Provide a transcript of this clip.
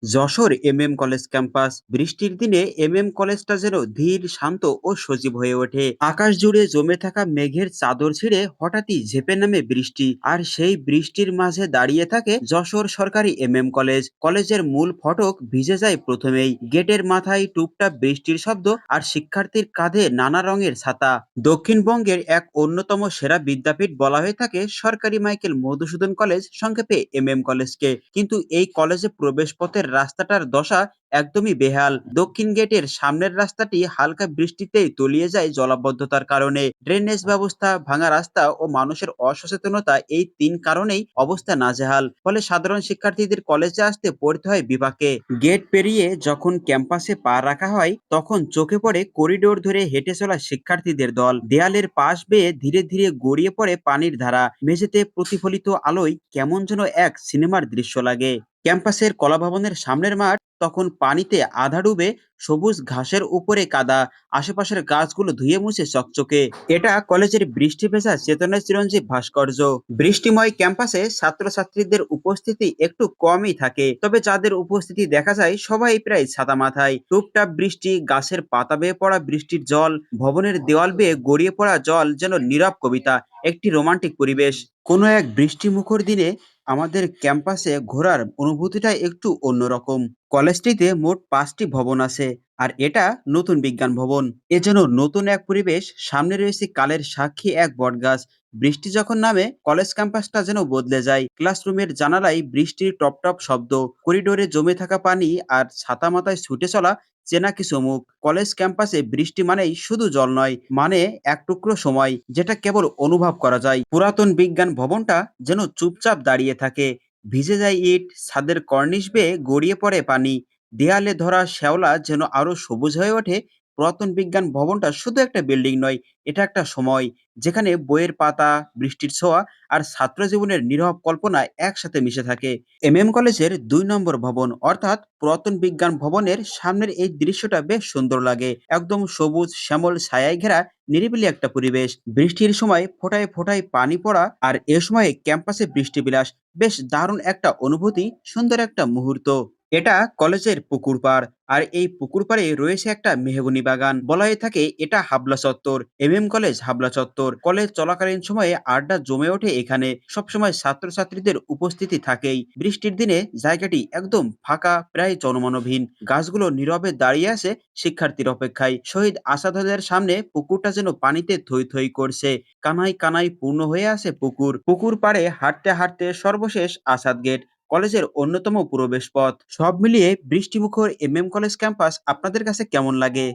Jessore college campus বৃষ্টির দিনে কলেজটা যেন ধীর শান্ত ও সজীব হয়ে ওঠে। আকাশ জুড়ে জমে থাকা মেঘের চাদর ছিঁড়ে হঠাৎই ঝেপে নামে বৃষ্টি, আর সেই বৃষ্টির মাঝে দাঁড়িয়ে থাকে যশোর সরকারি কলেজ। কলেজের মূল ফটক ভিজে যায় প্রথমেই, গেটের মাথায় টুপটাপ বৃষ্টির শব্দ আর শিক্ষার্থীর কাঁধে নানা রঙের ছাতা। দক্ষিণবঙ্গের এক অন্যতম সেরা বিদ্যাপীঠ বলা হয়ে থাকে সরকারি মাইকেল মধুসূদন কলেজ, সংক্ষেপে কলেজকে। কিন্তু এই কলেজে প্রবেশ পথের রাস্তাটার দশা একদমই বেহাল। দক্ষিণ গেটের সামনের রাস্তাটি হালকা বৃষ্টিতেই তলিয়ে যায় জলাবদ্ধতার কারণে। ড্রেনেজ ব্যবস্থা, ভাঙা রাস্তা ও মানুষের অসচেতনতা, এই তিন কারণেই অবস্থা নাজেহাল। ফলে সাধারণ শিক্ষার্থীদের কলেজে আসতে পড়তে হয় বিপাকে। গেট পেরিয়ে যখন ক্যাম্পাসে পা রাখা হয়, তখন চোখে পড়ে করিডোর ধরে হেঁটে চলা শিক্ষার্থীদের দল। দেয়ালের পাশ বেয়ে ধীরে ধীরে গড়িয়ে পড়ে পানির ধারা, মেঝেতে প্রতিফলিত আলোয় কেমন যেন এক সিনেমার দৃশ্য লাগে। ক্যাম্পাসের কলাভবনের সামনের মাঠ তখন পানিতে আধা ডুবে, সবুজ ঘাসের উপরে কাদা, আশেপাশের গাছগুলো ধুয়ে মুছে চকচকে। এটা কলেজের বৃষ্টি ভেজা চেতনার চিরঞ্জীব ভাস্কর্য। বৃষ্টিময় ক্যাম্পাসে ছাত্রছাত্রীদের উপস্থিতি একটু কমই থাকে, তবে যাদের উপস্থিতি দেখা যায় সবাই প্রায় ছাতা মাথায়। টুপটাপ বৃষ্টি, গাছের পাতা বেয়ে পড়া বৃষ্টির জল, ভবনের দেওয়াল বেয়ে গড়িয়ে পড়া জল যেন নীরব কবিতা, একটি রোমান্টিক পরিবেশ। কোনো এক বৃষ্টিমুখর দিনে আমাদের ক্যাম্পাসে ঘোরার অনুভূতিটা একটু অন্যরকম। কলেজটিতে মোট ৫টি ভবন আছে, আর এটা নতুন বিজ্ঞান ভবন। এজন্য নতুন এক পরিবেশ। সামনে রয়েছে কালের সাক্ষী এক বটগাছ। বৃষ্টি যখন নামে কলেজ ক্যাম্পাসটা যেন বদলে যায়। ক্লাসরুমের জানালায় বৃষ্টির টপ টপ শব্দ, করিডোরে জমে থাকা পানি, আর ছাতা মাথায় ছুটে চলা চেনা কিছু মুখ। কলেজ ক্যাম্পাসে বৃষ্টি মানেই শুধু জল নয়, মানে এক টুকরো সময় যেটা কেবল অনুভব করা যায়। পুরাতন বিজ্ঞান ভবনটা যেন চুপচাপ দাঁড়িয়ে থাকে। ভিজে যায় ইট, ছাদের কর্নিশ বেয়ে গড়িয়ে পড়ে পানি, দেয়ালে ধরা শ্যাওলা যেন আরো সবুজ হয়ে ওঠে। পুরাতন বিজ্ঞান ভবনটা শুধু একটা বিল্ডিং নয়, এটা একটা সময়, যেখানে বইয়ের পাতা, বৃষ্টির ছোঁয়া আর ছাত্র জীবনের নীরব কল্পনা একসাথে মিশে থাকে। কলেজের ২ নম্বর ভবন অর্থাৎ পুরাতন বিজ্ঞান ভবনের সামনের এই দৃশ্যটা বেশ সুন্দর লাগে। একদম সবুজ শ্যামল ছায়ায় ঘেরা নিরিবিলি একটা পরিবেশ। বৃষ্টির সময় ফোঁটায় ফোঁটায় পানি পড়া, আর এ সময় ক্যাম্পাসে বৃষ্টি বিলাস, বেশ দারুণ একটা অনুভূতি, সুন্দর একটা মুহূর্ত। এটা কলেজের পুকুর পাড়, আর এই পুকুর পাড়ে রয়েছে একটা মেহগনি বাগান। বলা হয়ে থাকে এটা হাবলা চত্বর, কলেজ হাবলা চত্বর। কলেজ চলাকালীন সময়ে আড্ডা জমে ওঠে এখানে, সবসময় ছাত্রছাত্রীদের উপস্থিতি থাকেই। বৃষ্টির দিনে জায়গাটি একদম ফাঁকা, প্রায় জনমানবহীন। গাছগুলো নীরবে দাঁড়িয়ে আছে শিক্ষার্থীর অপেক্ষায়। শহীদ আসাদের সামনে পুকুরটা যেন পানিতে থই থই করছে। কানায় কানায় পূর্ণ হয়ে আছে পুকুর। পুকুর পাড়ে হাঁটতে হাঁটতে সর্বশেষ আসাদ গেট, কলেজের অন্যতম প্রবেশ পথ। সব মিলিয়ে বৃষ্টিমুখর কলেজ ক্যাম্পাস আপনাদের কাছে কেমন লাগে?